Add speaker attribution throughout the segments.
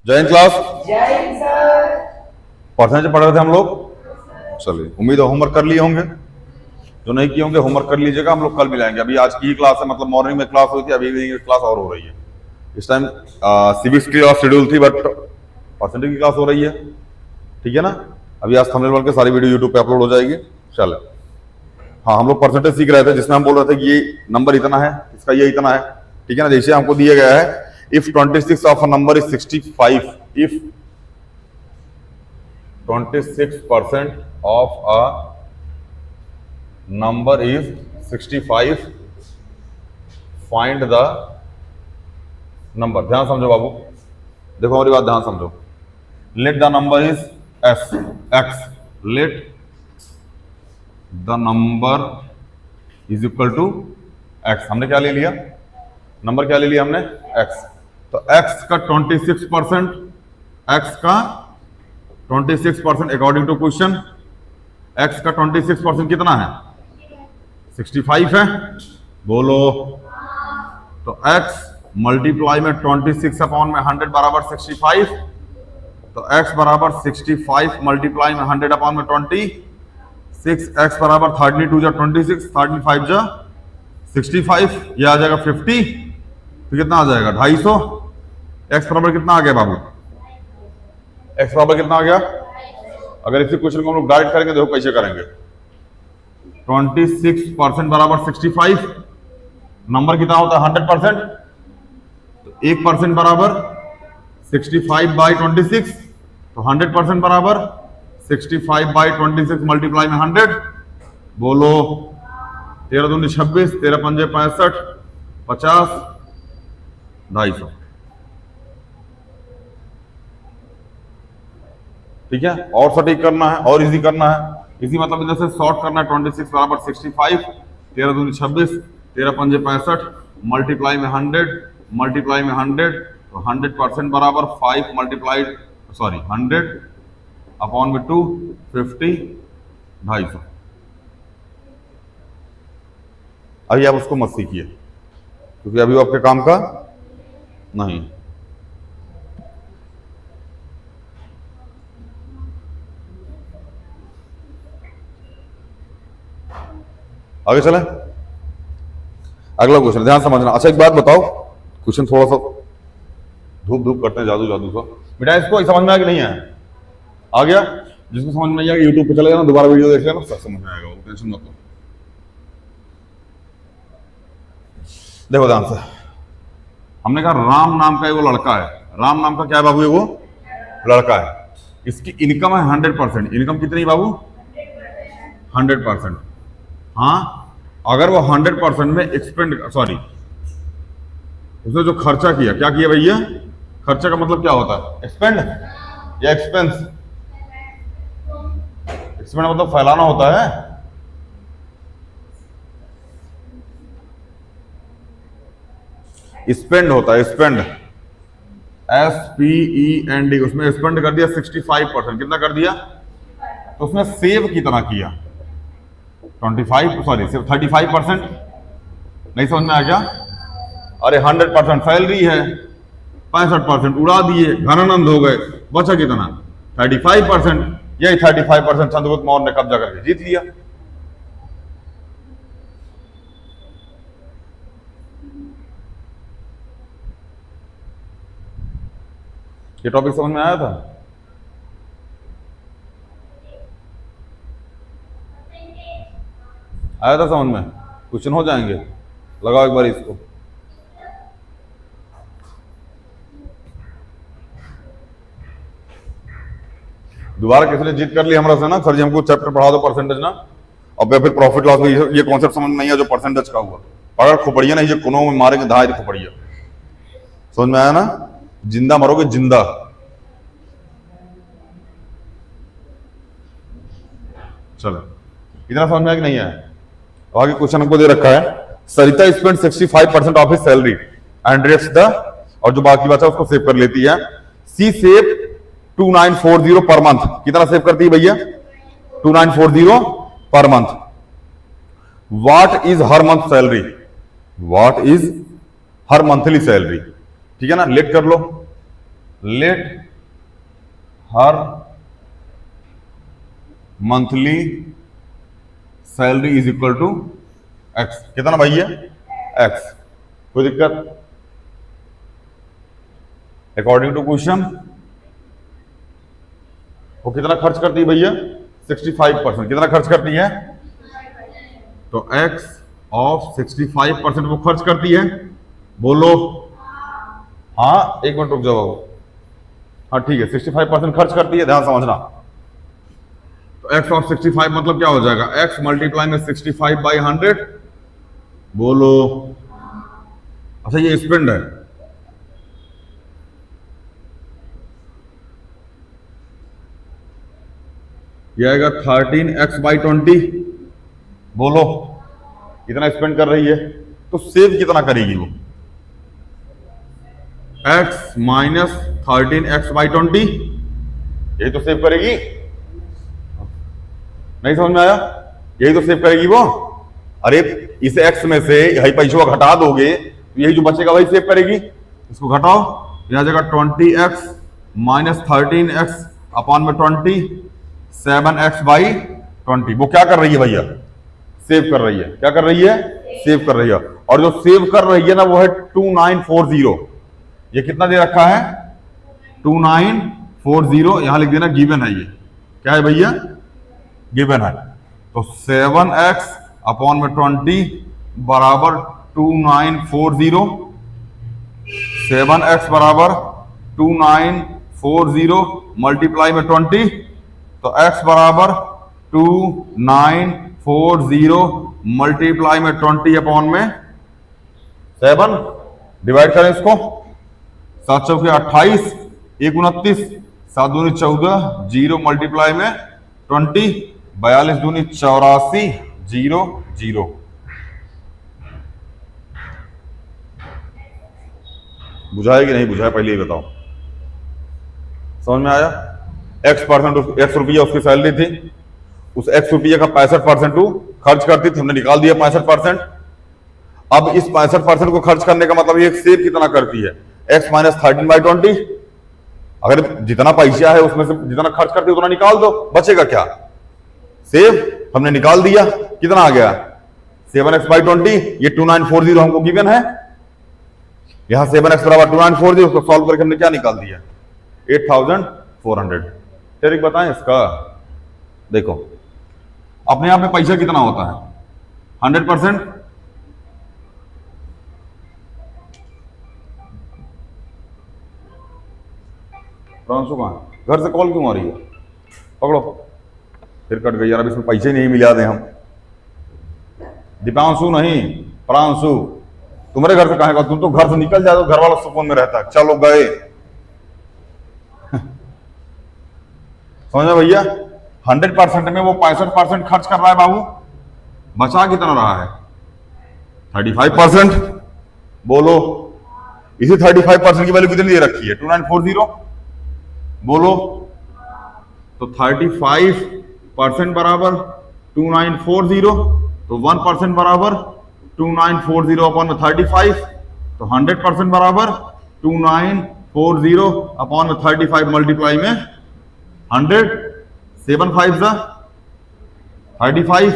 Speaker 1: जय हिंद क्लास।
Speaker 2: जय Hind sir.
Speaker 1: Percentage पढ़ रहे थे हम लोग। चलिए, उम्मीद है होमवर्क कर लिए होंगे। जो नहीं किए होंगे होमवर्क कर लीजिएगा, हम लोग कल मिलाएंगे। अभी आज की क्लास है, मतलब मॉर्निंग में क्लास हुई थी, अभी इवनिंग क्लास और हो रही है। इस टाइम सिविक्स की क्लास शेड्यूल थी, बट परसेंटेज की क्लास हो रही है। ठीक है ना। अभी आज थंबनेल बन के सारी वीडियो यूट्यूब पे अपलोड हो जाएगी। चलो, हाँ, हम लोग परसेंटेज सीख रहे थे, जिसमें हम बोल रहे थे कि ये नंबर इतना है, इसका ये इतना है। ठीक है ना। जैसे हमको दिया गया है, if 26 of a number is 65, if 26% of a number is 65, find the number। ध्यान समझो बाबू, देखो हमारी बात ध्यान समझो। Let the number is as x, let the number is equal to x. हमने क्या ले लिया, नंबर क्या ले लिया हमने, एक्स। तो एक्स का 26%, एक्स का 26% अकॉर्डिंग टू क्वेश्चन, एक्स का 26% कितना है, 65 है। बोलो। तो एक्स मल्टीप्लाई में 26 अपॉन में 100 बराबर 65। तो एक्स बराबर 65 मल्टीप्लाई में 100 अपॉन में 26। एक्स बराबर 32 जा 26, 35 जा 65, यह आ जाएगा 50। तो कितना आ जाएगा, 250। एक्स बराबर कितना आ गया बाबू, एक्स बराबर कितना आ गया। अगर इसी क्वेश्चन को हम लोग डायरेक्ट करेंगे, देखो कैसे करेंगे। 26% बराबर 65, नंबर कितना होता है 100%। तो 1% बराबर 65 बाई 26, तो 100% बराबर 65 बाई 26 मल्टीप्लाई में 100। बोलो। 13 दूनी 26, 13 पंजे 65, 50, 250। ठीक है। और सटीक करना है और इजी करना है, इसी मतलब इधर से शॉर्ट करना है। 26 बराबर 65, 13 दूनी 26, 13 पंजे 65 मल्टीप्लाई में 100, मल्टीप्लाई में 100। तो 100% बराबर 5 मल्टीप्लाइड, सॉरी 100 अपॉन में 2, 50, 250। अभी आप उसको मत सीखिए, क्योंकि अभी वो आपके काम का नहीं। आगे चले, अगला क्वेश्चन ध्यान समझना। अच्छा एक बात बताओ, क्वेश्चन थोड़ा सा धूप धूप करते हैं, जादू जादू सा। बेटा इसको समझ में आया कि नहीं आया, आ गया। जिसको समझ में आया यूट्यूब पे चले जाना, दोबारा वीडियो देख लेना, सब समझ में आएगा, वो टेंशन मत लो। देखो ध्यान से, हमने कहा राम नाम का वो लड़का है। राम नाम का क्या है बाबू, ये वो लड़का है। इसकी इनकम है 100%। इनकम कितनी बाबू, 100%। हाँ, अगर वो 100% में एक्सपेंड, सॉरी उसने जो खर्चा किया, क्या किया भैया, खर्चा का मतलब क्या होता है, एक्सपेंड या एक्सपेंस। एक्सपेंड मतलब फैलाना होता है। स्पेंड होता है, स्पेंड, SPEND। उसमें स्पेंड कर दिया 65%, कितना कर दिया। तो उसने सेव कितना किया, 35%। नहीं समझ में आ गया। अरे 100% सैलरी है, 65% उड़ा दिए, घनानंद हो गए, बचा कितना 35%। यही 35% चंद्रगुप्त मौर्य ने कब्जा करके जीत लिया। ये टॉपिक समझ में आया था। आया था समझ में, क्वेश्चन हो जाएंगे। लगाओ एक बार इसको। दोबारा किसी ने जीत कर लिया हमारा से ना, सर जी हमको चैप्टर पढ़ा दो परसेंटेज ना। अब फिर प्रॉफिट लॉस में ये कॉन्सेप्ट समझ में नहीं है जो परसेंटेज का हुआ। पकड़ खोपड़िया नहीं, जो कोनों में मारेंगे धाए खोपड़िया। समझ में आया ना, जिंदा मरोगे जिंदा। चलो, इतना समझ में आया कि नहीं आया। आगे क्वेश्चन हमको दे रखा है, Sarita spend 65% of his salary and rates the, और जो बाकी बचा उसको सेव कर लेती है। सी सेव 2940 पर मंथ। कितना सेव करती है भैया, 2940 पर month. What is her month salary, what is her monthly salary. ठीक है ना, लेट कर लो, let her monthly salary is equal to x. कितना भैया? एक्स। कोई दिक्कत? अकॉर्डिंग टू क्वेश्चन वो कितना खर्च करती है भैया? 65%। कितना खर्च करती है? तो एक्स ऑफ 65% वो खर्च करती है। बोलो हाँ, एक मिनट रुक जाओ। हाँ ठीक है, 65% खर्च करती है, ध्यान समझना। तो एक्स ऑफ 65 मतलब क्या हो जाएगा? एक्स मल्टीप्लाई में 65 बाई 100। बोलो। अच्छा ये स्पेंड है, ये आएगा 13x बाई 20। बोलो कितना स्पेंड कर रही है? तो सेव कितना करेगी वो? x माइनस 13x बाई 20, यही तो सेव करेगी। नहीं समझ में आया? यही तो सेव करेगी वो। अरे इस x में से यही पैसा घटा दोगे तो यही जो बचेगा वही सेव करेगी। इसको घटाओ, यह जाएगा 20x माइनस 13x अपॉन में 20, 7x बाई 20। वो क्या कर रही है भैया? सेव कर रही है। क्या कर रही है? सेव कर रही है। और जो सेव कर रही है ना वो है 2940। ये कितना दे रखा है? 2940। यहां लिख देना गिवन है। ये क्या है भैया? गिवन है। तो 7x अपॉन में 20 बराबर 2940। 7x बराबर 2940 मल्टीप्लाई में 20, तो x बराबर 2940 मल्टीप्लाई में 20 अपॉन में 7। डिवाइड करें इसको, 7 चौके 28, 1 29, 7 दूनी 14, 0 मल्टीप्लाई में 20, 42 दूनी 84, 0 0। बुझाए कि नहीं बुझाए पहले ही बताओ। समझ में आया? एक्स रुपया उसकी सैलरी थी, उस एक्स रुपये का 65% वो खर्च करती थी, हमने निकाल दिया 65%। अब इस 65% को खर्च करने का मतलब ये सेव कितना करती है? X minus 13 by 20। अगर जितना पैसा है उसमें से जितना खर्च करती है उतना निकाल दो, बचेगा क्या? सेव। हमने निकाल दिया, कितना आ गया? 7x by 20। ये 2940 हमको गिवन है। यहां 7x बराबर 2940, उसको सॉल्व करके हमने क्या निकाल दिया? 8400। फिर एक बताएं इसका, देखो अपने आप में पैसा कितना होता है? 100%। प्रांशु कहां? घर से कॉल क्यों आ रही है? पकड़ो। फिर कट गई यार, अब इसमें पैसे नहीं मिला दे हम। दीपांशु नहीं, प्रांशु। तुम्हारे घर से कहां? तुम तो घर से निकल जाओ, घर वाला सुकून में रहता है। चलो गए। समझ में भैया? 100% में वो 65% खर्च कर रहा है बाबू, बचा कितना रहा है? 35%। बोलो इसी 35% की वैल्यू कितनी दे रखी है? 2940। बोलो तो 35% बराबर 2940, तो 1% बराबर 2940 अपॉन में 35, तो 100% बराबर 2940 अपॉन में 35 मल्टीप्लाई में 100। 7 5 35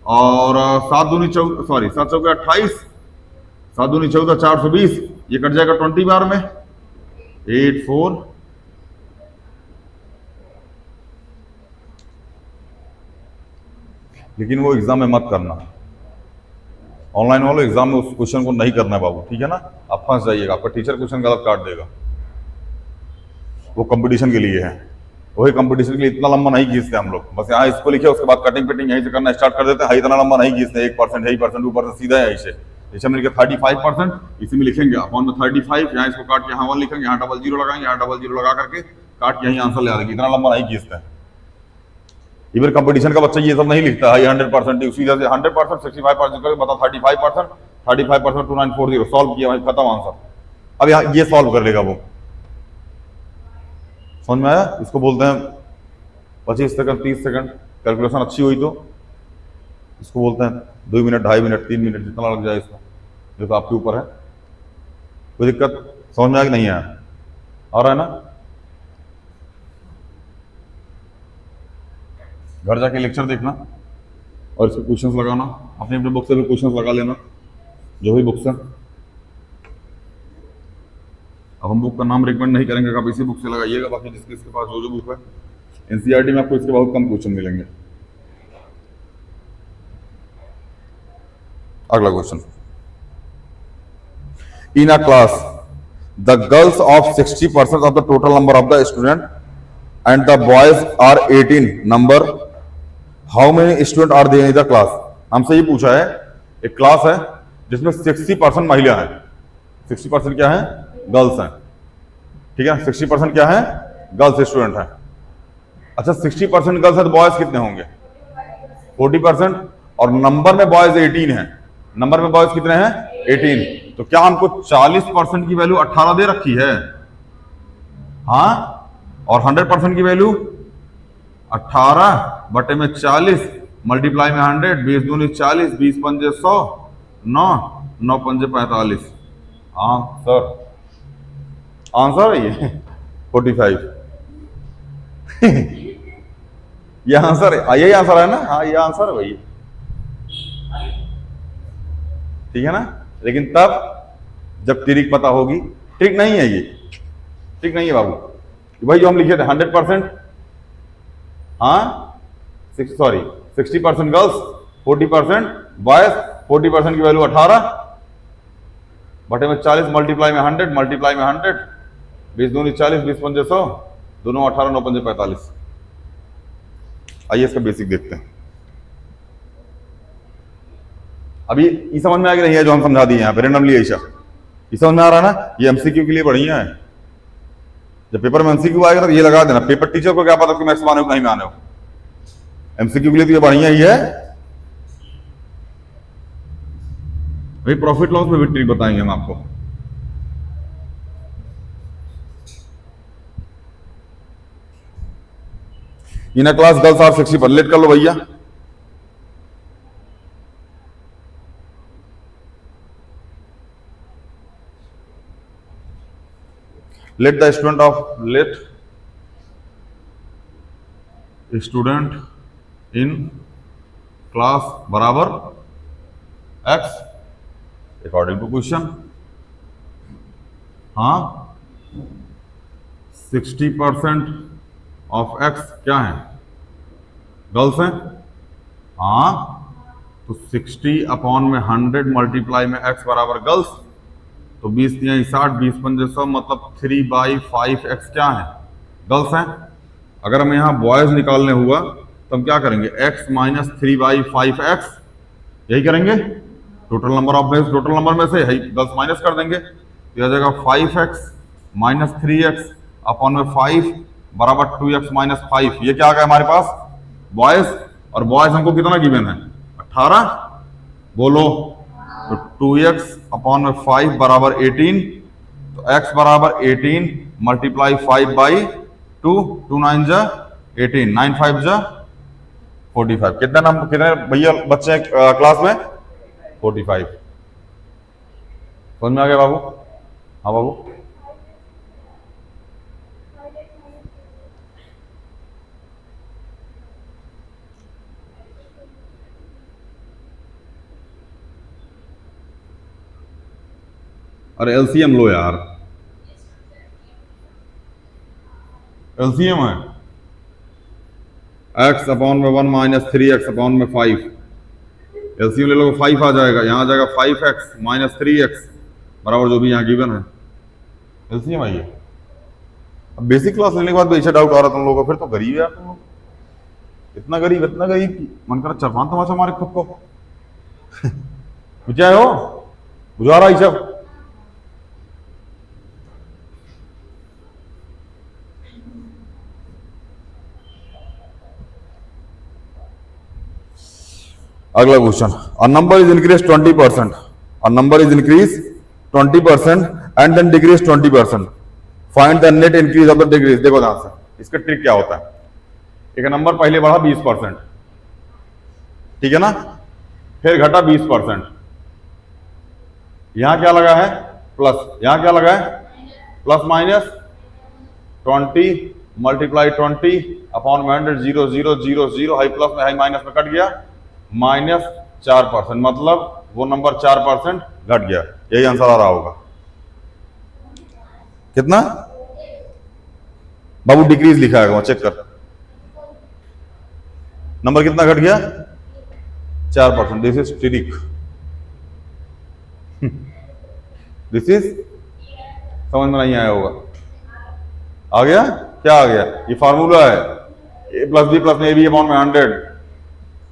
Speaker 1: और 7 दूनी 14, सॉरी 7 चौके 28, 7 दूनी 14, 420। ये कट जाएगा 20 बार में 84। लेकिन वो एग्जाम में मत करना, ऑनलाइन वाले एग्जाम में उस क्वेश्चन को नहीं करना है बाबू, ठीक है ना? आप फंस जाइएगा, आपका टीचर क्वेश्चन गलत काट देगा। वो कंपटीशन के लिए है, वही कंपटीशन के लिए इतना लंबा नहीं खींचते हम लोग। बस यहाँ इसको लिखे, उसके बाद कटिंग पिटिंग यहीं से करना स्टार्ट कर देते हैं। इतना लंबा नहीं खींचते, 1% 1% 2%, सीधा है ऐसे। जैसे हमने लिखा 35%, इसी में लिखेंगे अपॉन में 35, यहाँ इसको काट के यहाँ 1 लिखेंगे, यहाँ 00 लगाएंगे, यहाँ 00 लगा करके काट के यहीं आंसर ले आएंगे। इतना लंबा नहीं खींचते हैं। इवन कंपटीशन का बच्चा ये सब नहीं लिखता है 100%, सीधा से 100%, 65% करके बता 35%, 35% 2940 सॉल्व किया भाई, खत्म आंसर। अब यहाँ ये सॉल्व कर लेगा वो। समझ में आया? इसको बोलते हैं 25 सेकंड 30 सेकंड, कैलकुलेशन अच्छी हुई तो इसको बोलते हैं 2 मिनट 2.5 मिनट 3 मिनट, जितना लग जाए इसमें, जो तो आपके ऊपर है। कोई दिक्कत? समझ में आया कि नहीं आया? और है ना, घर जाके लेक्चर देखना और इसके क्वेश्चंस लगाना, अपने अपने बुक से भी क्वेश्चंस लगा लेना, जो भी बुक्स है। अब हम बुक का नाम रिकमेंड नहीं करेंगे, आप इसी बुक से लगाइएगा, बाकी जिसके इसके पास जो जो बुक है, एनसीईआरटी में आपको इसके बहुत कम क्वेश्चन मिलेंगे। अगला question, in a class the girls of 60% of the total number of the student and the boys are 18 number, how many student are there in the class. हमसे ये पूछा है, एक क्लास है जिसमें 60% महिला है, 60% क्या है, गर्ल्स हैं, ठीक है, 60% क्या है, गर्ल्स स्टूडेंट हैं। अच्छा 60% गर्ल्स है तो बॉयज कितने होंगे, 40%, और नंबर में बॉयज 18 है, नंबर में बॉयज कितने हैं, 18। तो क्या हमको 40% की वैल्यू 18 दे रखी है, हाँ, और 100% की वैल्यू 18 बटे में 40 मल्टीप्लाई में 100, 20 दूनी 40, 20 पंजे 100, 9, 9 पंजे 45, आंसर, आंसर है ये 45 ये आंसर है, यही आंसर है ना, हाँ ये आंसर है भाई, ठीक है ना। लेकिन तब जब ट्रिक पता होगी, ट्रिक नहीं है ये, ट्रिक नहीं है बाबू, भाई जो हम लिखे थे 100%, हाँ सॉरी 60% गर्ल्स 40% बॉयज, 40% की वैल्यू 18 बटे में 40 मल्टीप्लाई में 100 मल्टीप्लाई में 100, 20 दूनी 40, 20 पंजे 100, दोनों 18, 9 पंजे 45। आइए इसका बेसिक देखते हैं। अभी ये समझ में आ गया नहीं है जो हम समझा दिए यहाँ पे रेंडमली ऐसा, ये समझ में आ रहा है ना, ये एमसीक्यू के लिए बढ़िया है। जब पेपर में एमसीक्यू आएगा तो ये लगा देना, पेपर टीचर को क्या पता कि मैथ्स माने हो नहीं माने हो, एमसीक्यू के लिए तो ये बढ़िया ही है भाई। प्रॉफिट लॉस में भी ट्रिक बताएंगे हम आपको। इन अ क्लास गर्ल्स आर 60 पर लेट कर लो भैया, let the student in class बराबर x अकॉर्डिंग टू क्वेश्चन, हाँ 60% ऑफ x क्या है, गर्ल्स हैं, हाँ तो 60 अपॉन में 100 मल्टीप्लाई में x बराबर गर्ल्स, तो 20 तिहाई 60, 20 पंजे 100, मतलब 3/5x क्या है, गर्ल्स हैं। अगर हम यहाँ बॉयज निकालने हुआ तो हम क्या करेंगे, x माइनस 3/5x, यही करेंगे, total number of base, total number में से गर्ल्स माइनस कर देंगे, तो आ जाएगा 5x माइनस 3x अपॉन में 5 बराबर 2x माइनस 5। ये क्या आ गया हमारे पास, बॉयज, और बॉयज हमको कितना गिवन है, 18, बोलो, तो 2x अपॉन में 5 बराबर 18, तो x बराबर 18 मल्टीप्लाई 5/2, 2 9 जा 18, 9 5 जा 45। कितने नंबर, कितने भैया बच्चे क्लास में, 45। समझ में आ गया बाबू, हाँ बाबू, अरे एलसीएम लो यार, एलसीएम है x अपॉन में 1 माइनस 3x अपॉन में 5, एलसीएम ले लो 5 आ जाएगा, यहाँ आ जाएगा 5x माइनस 3x बराबर जो भी यहाँ गिवन है, एलसीएम आइए। अब बेसिक क्लास लेने के बाद भी ऐसा डाउट आ रहा तुम लोगों को, फिर तो गरीब यार तुम लोग, इतना गरीब मन कर चरफान तमाशा मारे खुद को क्या हो बुझा रहा है सब। अगला question, a number is increase 20%, a number is increase 20% and then decrease 20%, find the net increase of the decrease. देखो ध्यान से, इसका ट्रिक क्या होता है, एक नंबर पहले बढ़ा 20%, ठीक है ना, फिर घटा 20%, यहां क्या लगा है प्लस, यहां क्या लगा है plus minus, 20 multiply 20 upon 100, 0 0 0 0, high plus में हाई माइनस में कट गया, -4%, मतलब वो नंबर 4% घट गया। यही आंसर आ रहा होगा। कितना बाबू? डिक्रीज लिखा है, चेक कर, नंबर कितना घट गया? 4%। This is trick, this is, समझ में नहीं आया होगा? आ गया? क्या आ गया? ये फार्मूला है, a plus B plus A B upon में 100।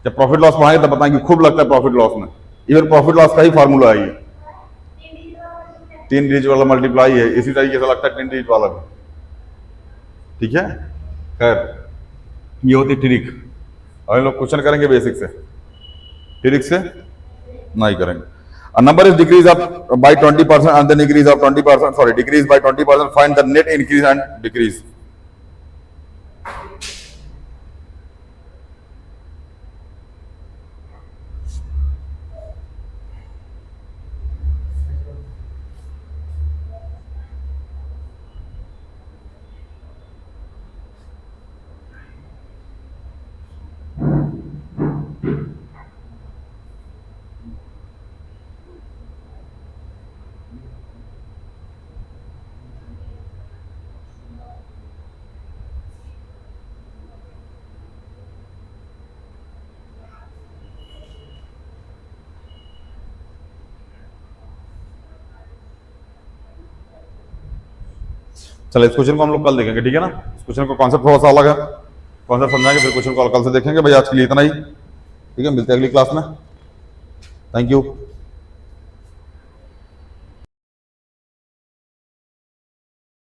Speaker 1: जब प्रॉफिट लॉस पढ़ाएंगे तब बताएंगे, खूब लगता है प्रॉफिट लॉस में। इवन प्रॉफिट लॉस का ही फार्मूला है ये, 3 डिजिट वाला मल्टीप्लाई है, इसी तरीके से लगता है 10 डिजिट वाला भी। ठीक है, खैर ये होती ट्रिक। और लोग क्वेश्चन करेंगे बेसिक से, ट्रिक से नहीं करेंगे। A number is decrease up by 20% and then increase of 20%, sorry, decrease by 20%, find the net increase and decrease. चलो इस क्वेश्चन को हम लोग कल देखेंगे, ठीक है ना? इस क्वेश्चन का कॉन्सेप्ट थोड़ा सा अलग है, कॉन्सेप्ट समझाएंगे, फिर क्वेश्चन को कल से देखेंगे। भाई आज के लिए इतना ही, ठीक है, मिलते हैं अगली क्लास में। Thank you.